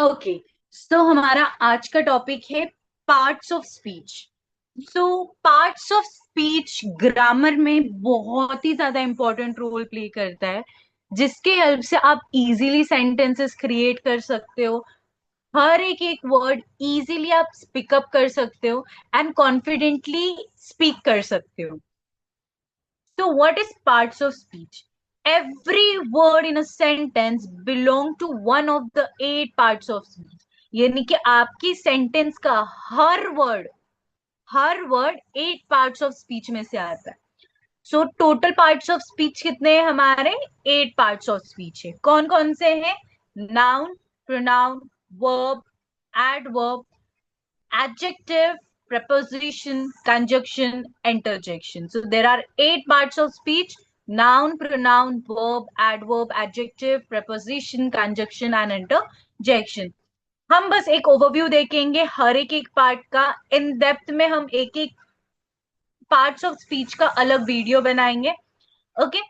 Okay, सो हमारा आज का टॉपिक है parts of speech. So parts of speech grammar में बहुत ही ज्यादा इंपॉर्टेंट रोल प्ले करता है, जिसके हेल्प से आप इजीली सेंटेंसेस क्रिएट कर सकते हो। हर एक एक वर्ड इजीली आप पिकअप कर सकते हो एंड कॉन्फिडेंटली स्पीक कर सकते हो। So, what is parts of speech? Every word in a sentence belong to one of the eight parts of speech. यानी कि आपकी सेंटेंस का हर word eight parts of speech में से आता है। So total parts of speech कितने हैं हमारे? एट पार्ट्स ऑफ स्पीच है। कौन कौन से हैं? Noun, pronoun, verb, adverb, adjective, preposition, conjunction, interjection. So there are eight parts of speech: noun, pronoun, verb, adverb, adjective, preposition, conjunction and interjection. हम बस एक ओवरव्यू देखेंगे हर एक एक पार्ट का। इन डेप्थ में हम एक एक पार्ट्स ऑफ स्पीच का अलग वीडियो बनाएंगे। ओके,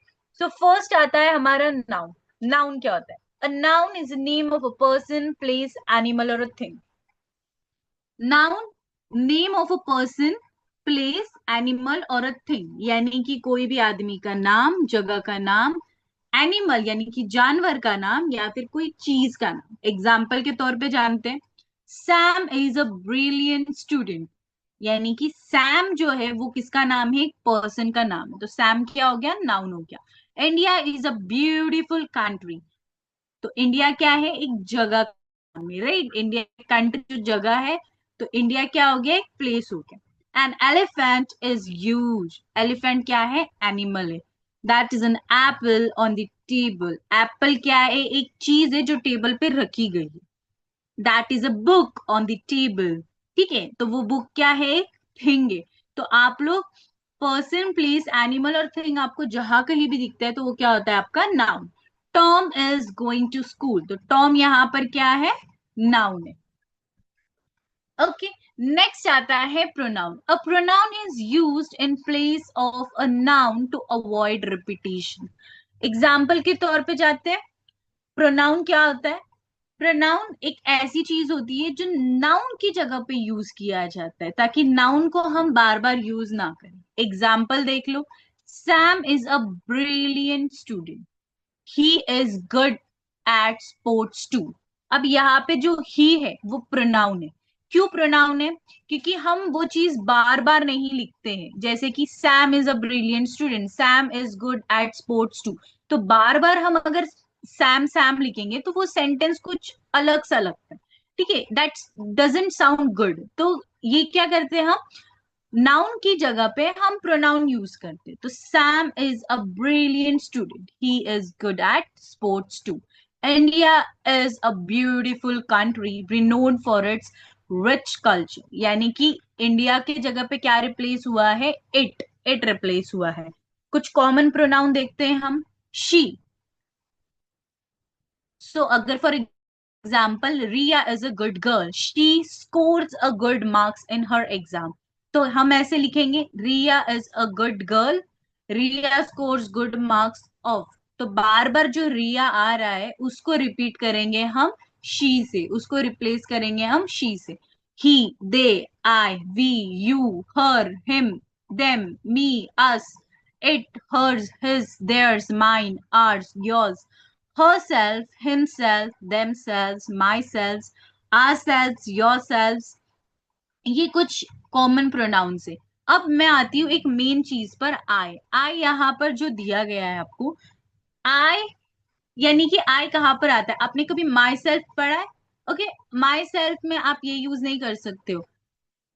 सो फर्स्ट आता है हमारा नाउन। नाउन क्या होता है? A noun is name of a person, place, animal और a thing. Noun name of a person, place, animal और अ थिंग, यानी कि कोई भी आदमी का नाम, जगह का नाम। एनिमल यानी कि जानवर का नाम या फिर कोई चीज का नाम। एग्जाम्पल के तौर पे जानते हैं, Sam is a brilliant student, यानी कि सैम जो है वो किसका नाम है? एक पर्सन का नाम है। तो सैम क्या हो गया? नाउन हो गया। India is a beautiful country, तो इंडिया क्या है? एक जगह का नाम है, राइट? इंडिया कंट्री जो जगह है, तो इंडिया क्या हो गया? एक प्लेस हो गया। An elephant is huge, elephant क्या है? एनिमल है। That is an apple on the table, Apple क्या है? एक चीज है जो टेबल पे रखी गई है। That is a book on the table, ठीक है, तो वो बुक क्या है? एक थिंग है। तो आप लोग पर्सन, प्लेस, एनिमल और थिंग आपको जहां कहीं भी दिखता है तो वो क्या होता है? आपका noun. Tom is going to school, तो टॉम यहाँ पर क्या है? नाउन है। ओके, नेक्स्ट आता है pronoun. A pronoun is used in place of a noun to avoid repetition. Example के तौर पे जाते हैं, प्रोनाउन क्या होता है? प्रोनाउन एक ऐसी चीज होती है जो नाउन की जगह पे यूज किया जाता है, ताकि नाउन को हम बार बार यूज ना करें। एग्जाम्पल देख लो, Sam is a brilliant student, he is good at sports too. अब यहाँ पे जो ही है वो प्रोनाउन है। क्यों प्रोनाउन है? क्योंकि हम वो चीज बार बार नहीं लिखते हैं। जैसे कि Sam is a brilliant student, Sam is good at sports too, तो बार बार हम अगर सैम सैम लिखेंगे तो वो सेंटेंस कुछ अलग सा लगता है, ठीक है, दैट डजेंट साउंड गुड। तो ये क्या करते हैं हम? नाउन की जगह पे हम प्रोनाउन यूज करते हैं। तो Sam is a brilliant student, he is good at sports too. India is a beautiful country renowned for its rich culture, यानी कि इंडिया की जगह पे क्या रिप्लेस हुआ है? इट रिप्लेस हुआ है। कुछ कॉमन प्रोनाउन देखते हैं हम। शी, सो अगर for example Riya is a good girl, she scores a good marks in हर एग्जाम, तो हम ऐसे लिखेंगे, Riya is a good girl, Riya scores good marks of. तो बार बार जो रिया आ रहा है उसको रिपीट करेंगे हम शी से, उसको रिप्लेस करेंगे हम शी से। He, they, I, we, you, her, him, them, me, us, it, hers, his, theirs, mine, ours, yours, herself, himself, themselves, myself, ourselves, yourselves। ये कुछ कॉमन प्रोनाउंस है। अब मैं आती हूँ एक मेन चीज पर, आई। आई यहाँ पर जो दिया गया है आपको, आई यानी कि आई कहाँ पर आता है? आपने कभी माई सेल्फ पढ़ा है? ओके, माई सेल्फ में आप ये यूज नहीं कर सकते हो।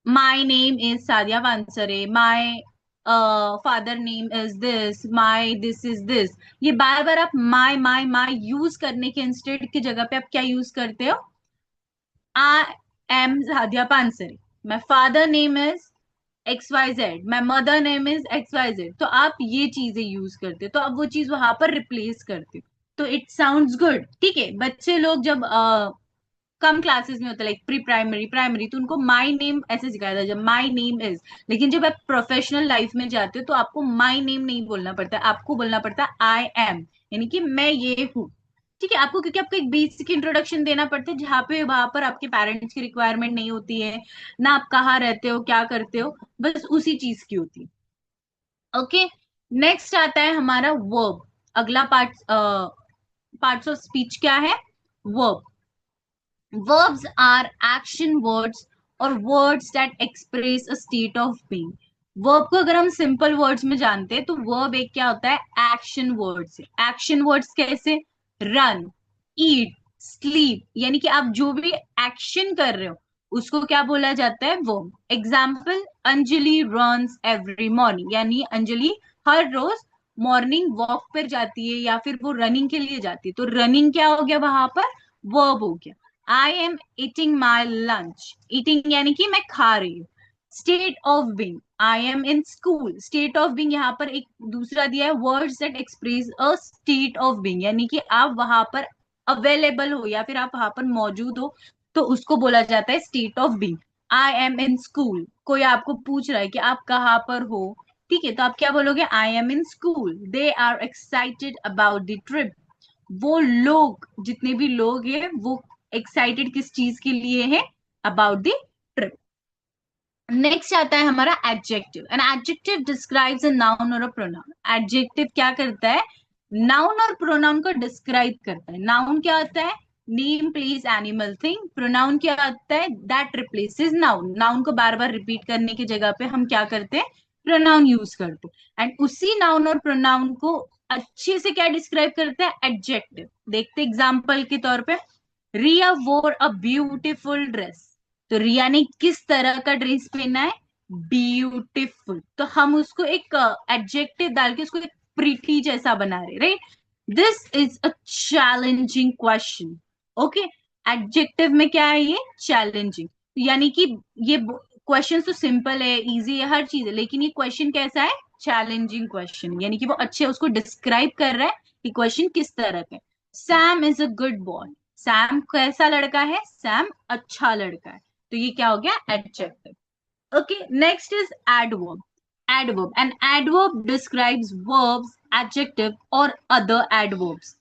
My name is Sadiya Wansare, my father name is this, my this is this. ये बार बार आप माई माई माई यूज करने के इंस्टेड की जगह पे आप क्या यूज करते हो? I am Sadia Pansare, my father name is X Y Z, my mother name is X Y Z. तो आप ये चीजें यूज करते हो, तो अब वो चीज वहां पर रिप्लेस करते हो, तो इट साउंड्स गुड, ठीक है। बच्चे लोग जब कम क्लासेस में होता है, लाइक प्री प्राइमरी, प्राइमरी, तो उनको माई नेम ऐसे सिखाया था, जब माई नेम इज। लेकिन जब आप प्रोफेशनल लाइफ में जाते हो तो आपको माई नेम नहीं बोलना पड़ता, आपको बोलना पड़ता आई एम, यानी कि मैं ये हूँ। ठीक है, आपको क्योंकि आपको एक बेसिक इंट्रोडक्शन देना पड़ता है, जहाँ पे वहां पर आपके पेरेंट्स की रिक्वायरमेंट नहीं होती है ना, आप कहाँ रहते हो क्या करते हो, बस उसी चीज की होती है। ओके, नेक्स्ट आता है हमारा वर्ब। अगला पार्ट्स ऑफ स्पीच क्या है? Verb. Verbs are action words और words that express a state of being. Verb को अगर हम सिंपल वर्ड्स में जानते हैं तो verb एक क्या होता है? Action words. एक्शन वर्ड्स कैसे? रन, ईट, स्लीप, यानी कि आप जो भी एक्शन कर रहे हो उसको क्या बोला जाता है? Verb. Example, Anjali runs every morning, यानी अंजलि हर रोज मॉर्निंग वॉक पर जाती है या फिर वो रनिंग के लिए जाती है, तो रनिंग क्या हो गया वहां पर? वर्ब हो गया। I am eating my lunch, eating यानी कि मैं खा रही हूँ। State of being, I am in school, state of being यहाँ पर एक दूसरा दिया है, words that express a state of being, यानी कि आप वहां पर अवेलेबल हो या फिर आप वहां पर मौजूद हो, तो उसको बोला जाता है state of being. I am in school, कोई आपको पूछ रहा है कि आप कहाँ पर हो, ठीक है, तो आप क्या बोलोगे? I am in school. They are excited about the trip, वो लोग, जितने भी लोग हैं वो एक्साइटेड किस चीज के लिए है? About the trip. नेक्स्ट आता है हमारा adjective. An adjective describes a noun और अ प्रोनाउन। एडजेक्टिव क्या करता है? नाउन और प्रोनाउन को डिस्क्राइब करता है। नाउन क्या होता है? Name, place, animal, thing. Pronoun क्या होता है? That replaces noun. नाउन को बार बार रिपीट करने की जगह पे हम क्या करते हैं? प्रोनाउन यूज करते हैं। एंड उसी नाउन और प्रोनाउन को अच्छे से क्या डिस्क्राइब करता है? एडजेक्टिव। देखते एग्जाम्पल के तौर पे, रिया वोर अ ब्यूटिफुल ड्रेस, तो रिया ने किस तरह का ड्रेस पहना है? ब्यूटिफुल। तो हम उसको एक एडजेक्टिव डाल के उसको एक प्रीटी जैसा बना रहे, right? This is a challenging question. Okay, adjective में क्या है? ये चैलेंजिंग, यानी कि ये क्वेश्चन तो सिंपल है, इजी है, हर चीज है, लेकिन ये क्वेश्चन कैसा है? चैलेंजिंग क्वेश्चन, यानी कि वो अच्छे उसको डिस्क्राइब कर रहा है कि क्वेश्चन किस तरह का है। Sam is a good boy, Sam कैसा लड़का है? सैम अच्छा लड़का है। तो ये क्या हो गया? Adjective. Okay, next is adverb. Adverb, an adverb describes verbs, adjective और अदर एडवर्ब्स,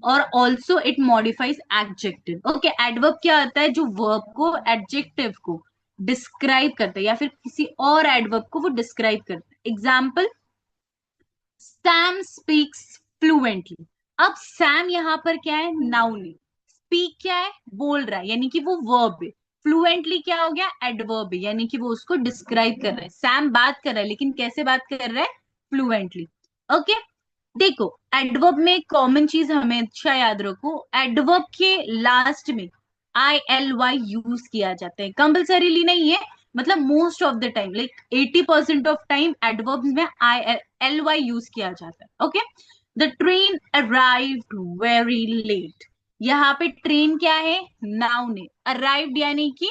और also it modifies adjective. Okay, adverb क्या होता है? जो वर्ब को, एडजेक्टिव को डिस्क्राइब करता है या फिर किसी और एडवर्ब को वो डिस्क्राइब करता है। Example, Sam speaks fluently. अब सैम यहाँ पर क्या है? नाउन है। स्पीक क्या है? बोल रहा है, यानी कि वो वर्ब है। फ्लुएंटली क्या हो गया? एडवर्ब है, यानी कि वो उसको डिस्क्राइब कर रहा है। सैम बात कर रहा है, लेकिन कैसे बात कर रहा है? फ्लुएंटली। ओके, देखो, एडवर्ब में एक कॉमन चीज हमेशा याद रखो, एडवर्ब के लास्ट में ILY यूज किया जाता है। कंपल्सरीली नहीं है, मतलब most of the time, like 80% of time adverb में ILY यूज किया जाता है। Okay, the train arrived very late, यहाँ पे ट्रेन क्या है? नाउन है। अराइव्ड यानी कि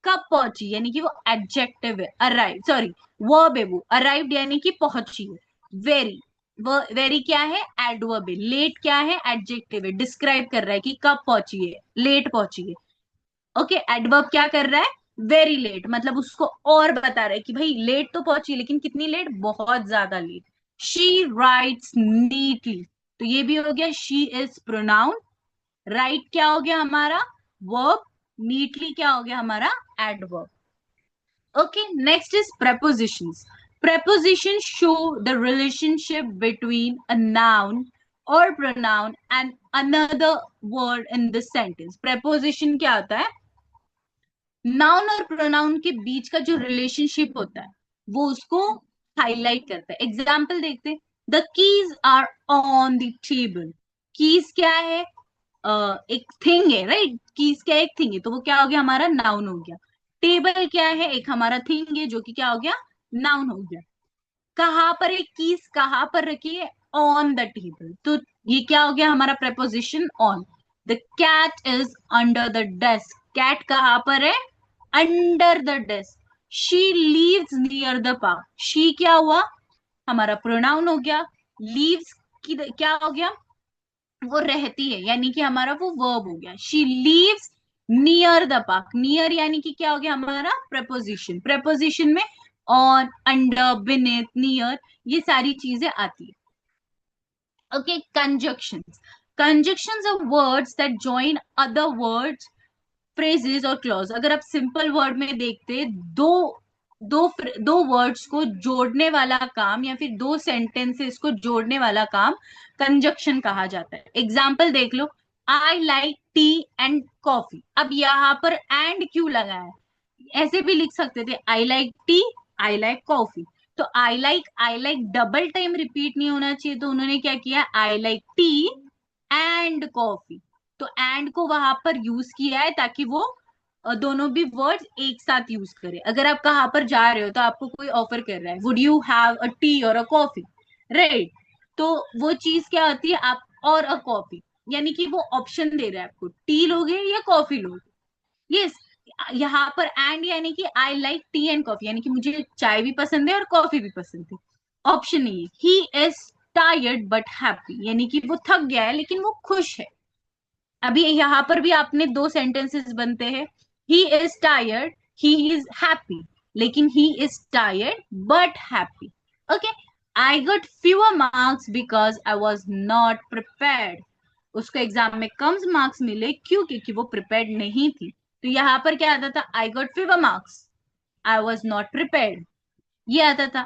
कब पहुंची, यानी कि वो एडजेक्टिव है। अराइव, सॉरी, वर्ब है वो। अराइव्ड यानी कि पहुंची है। वेरी, वो वेरी क्या है? एडवर्ब है। लेट क्या है? एडजेक्टिव है, डिस्क्राइब कर रहा है कि कब पहुंची है, लेट पहुंची है। ओके, एडवर्ब क्या कर रहा है? वेरी लेट, मतलब उसको और बता रहा है कि भाई लेट तो पहुंची, लेकिन कितनी लेट? बहुत ज्यादा लेट। शी राइट्स नीटली, तो ये भी हो गया शी इज प्रोनाउन। राइट क्या हो गया हमारा? वर्ब। नीटली क्या हो गया हमारा? Adverb. Okay, next is prepositions. Prepositions show the relationship between a noun or pronoun and another word in the sentence. Preposition क्या होता है? नाउन और प्रोनाउन के बीच का जो रिलेशनशिप होता है वो उसको हाईलाइट करता है। एग्जाम्पल देखते हैं, the keys are on the table. Keys क्या है? एक थिंग है, राइट? कीज क्या है? एक थिंग है, तो वो क्या हो गया हमारा? नाउन हो गया। टेबल क्या है? एक हमारा थिंग है, जो कि क्या हो गया? नाउन हो गया। कहाँ पर एक कीज कहाँ पर रखी है? ऑन द टेबल, तो ये क्या हो गया हमारा? preposition on. The cat is under the desk, cat कहाँ पर है? Under the desk. She lives near the park, she क्या हुआ? हमारा प्रोनाउन हो गया। लीव्स की क्या हो गया? वो रहती है, यानी कि हमारा वो वर्ब हो गया। She lives near the park, near यानी कि क्या हो गया हमारा? preposition। preposition में ऑन, अंडर, बिनेथ, नियर, ये सारी चीजें आती है। Okay, conjunctions. Conjunctions of words that join other words, phrases और क्लॉज। अगर आप सिंपल वर्ड में देखते, दो दो दो वर्ड्स को जोड़ने वाला काम या फिर दो सेंटेंसेस को जोड़ने वाला काम कंजक्शन कहा जाता है। एग्जाम्पल देख लो, I like tea and coffee. अब यहाँ पर एंड क्यों लगा है? ऐसे भी लिख सकते थे, I like tea, I like coffee. तो I like double time repeat नहीं होना चाहिए, तो उन्होंने क्या किया, I like tea and coffee. तो एंड को वहां पर यूज किया है ताकि वो दोनों भी वर्ड्स एक साथ यूज करे। अगर आप कहाँ पर जा रहे हो तो आपको कोई ऑफर कर रहा है, would you have a T और अ कॉफी, राइट? तो वो चीज क्या होती है, आप और अ कॉफी, यानी कि वो ऑप्शन दे रहा है आपको, टी लोगे या कॉफी लोगे। यस, यहाँ पर एंड यानी कि आई लाइक टी एंड कॉफी, यानी कि मुझे चाय भी पसंद है और कॉफी भी पसंद है। ऑप्शन नहीं है, ही इज टायर्ड बट हैप्पी, यानी कि वो थक गया है लेकिन वो खुश है। अभी यहाँ पर भी आपने दो सेंटेंसेस बनते हैं, he is tired, he is happy, लेकिन he is tired but happy. Okay, I got fewer marks because I was not prepared. उसको एग्जाम में कम मार्क्स मिले क्यों? क्योंकि वो प्रिपेयर्ड नहीं थी। तो यहाँ पर क्या आता था, आई got fewer marks, I was not prepared, ये आता था।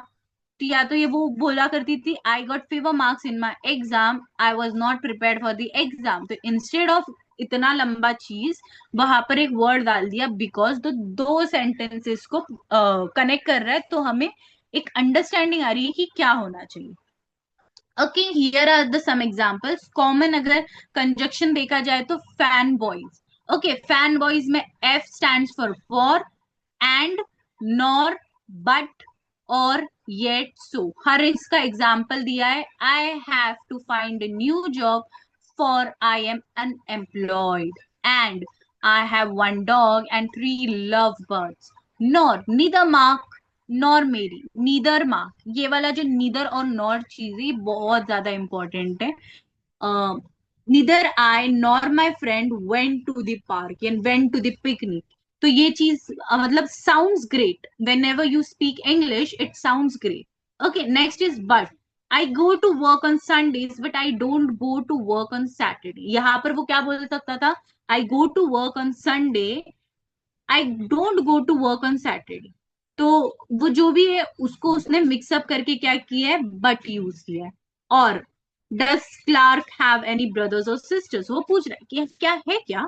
तो या तो ये वो बोला करती थी, I got fever marks in my exam, I was not prepared for the exam. तो इंस्टेड ऑफ इतना लंबा चीज वहां पर एक वर्ड डाल दिया, बिकॉज तो दो सेंटेंसेस को कनेक्ट कर रहा है, तो हमें एक अंडरस्टैंडिंग आ रही है कि क्या होना चाहिए। Okay, here are the some examples. Common अगर कंजक्शन देखा जाए तो fan boys. Okay, fan boys में F stands for and, nor, but और येट सो। हर इसका एग्जाम्पल दिया है, I have to find a new job for I am unemployed, and I have one dog and three lovebirds. Nor, neither Mark nor Mary, neither Mark, ये वाला जो neither और nor चीज है बहुत ज्यादा इंपॉर्टेंट है। Neither I nor my friend went to the park and went to the picnic. तो ये चीज मतलब sounds great, whenever you speak English it sounds great. Okay, next is but. I go to work on Sundays but I don't go to work on Saturday. यहाँ पर वो क्या बोल सकता था, I go to work on Sunday, I don't go to work on Saturday. तो वो जो भी है उसको उसने मिक्सअप करके क्या किया है, बट यूज किया है। और डस क्लार्क हैव एनी ब्रदर्स और सिस्टर्स, वो पूछ रहा है कि क्या है क्या,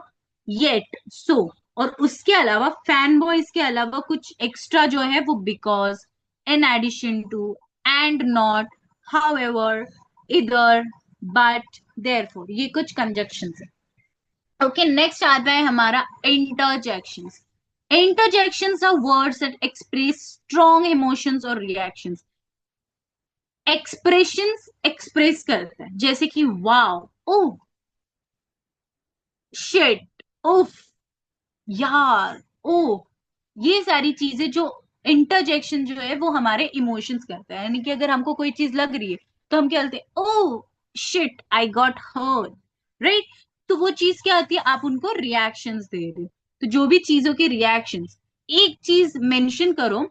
येट सो। और उसके अलावा फैन बॉयज के अलावा कुछ एक्स्ट्रा जो है वो because, in addition to, and not, however, इधर, बट, देयरफॉर, ये कुछ कंजक्शंस है। ओके, नेक्स्ट आता है हमारा interjections. Interjections are words that express strong emotions or reactions. Expressions express करता है, जैसे कि wow, oh, shit, उफ, यार, ओ, ये सारी चीजें जो इंटरजेक्शन जो है वो हमारे इमोशंस करता है। यानी कि अगर हमको कोई चीज लग रही है तो हम क्या बोलते हैं, oh shit I got hurt, right? तो वो चीज क्या आती है, आप उनको रिएक्शंस दे रहे हो। तो जो भी चीजों के रिएक्शंस, एक चीज मेंशन करो,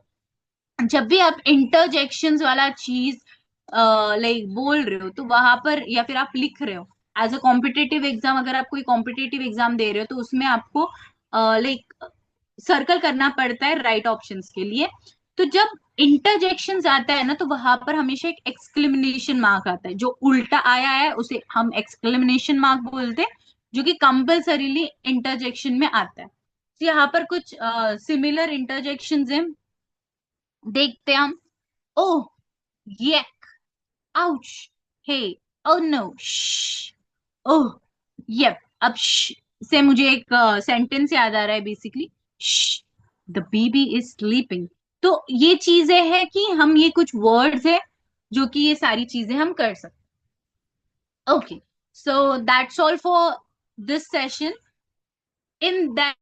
जब भी आप इंटरजेक्शंस वाला चीज लाइक बोल रहे हो तो वहां पर, या फिर आप लिख रहे हो एज अ कॉम्पिटेटिव एग्जाम, अगर आप कोई कॉम्पिटेटिव एग्जाम दे रहे हो तो उसमें आपको लाइक सर्कल करना पड़ता है राइट ऑप्शंस के लिए। तो जब इंटरजेक्शंस आता है ना तो वहां पर हमेशा एक एक्सक्लेमेशन मार्क आता है, जो उल्टा आया है उसे हम एक्सक्लेमेशन मार्क बोलते हैं, जो कि कंपल्सरीली इंटरजेक्शन में आता है। तो यहाँ पर कुछ सिमिलर इंटरजेक्शंस हैं, देखते हैं हम। ओह, yuck, ouch, hey, oh no, shh, ओह, yep। अब sh से मुझे एक सेंटेंस याद आ रहा है basically, shh, the baby is sleeping। तो ये चीजें हैं कि हम, ये कुछ वर्ड्स है जो कि ये सारी चीजें हम कर सकते। Okay, so that's all for this session. In that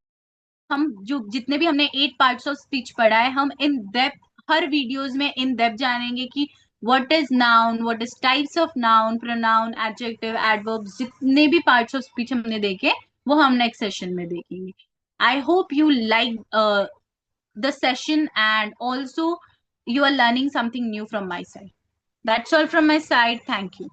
हम जो जितने भी हमने 8 पार्ट्स ऑफ स्पीच पढ़ा है, हम इन डेप्थ हर वीडियोस में इन डेप्थ जानेंगे कि what is noun, what is types of noun, pronoun, adjective, adverbs, जितने भी पार्ट्स ऑफ स्पीच हमने देखे वो हम नेक्स्ट सेशन में देखेंगे। I hope you like the session and also you are learning something new from my side. That's all from my side. Thank you.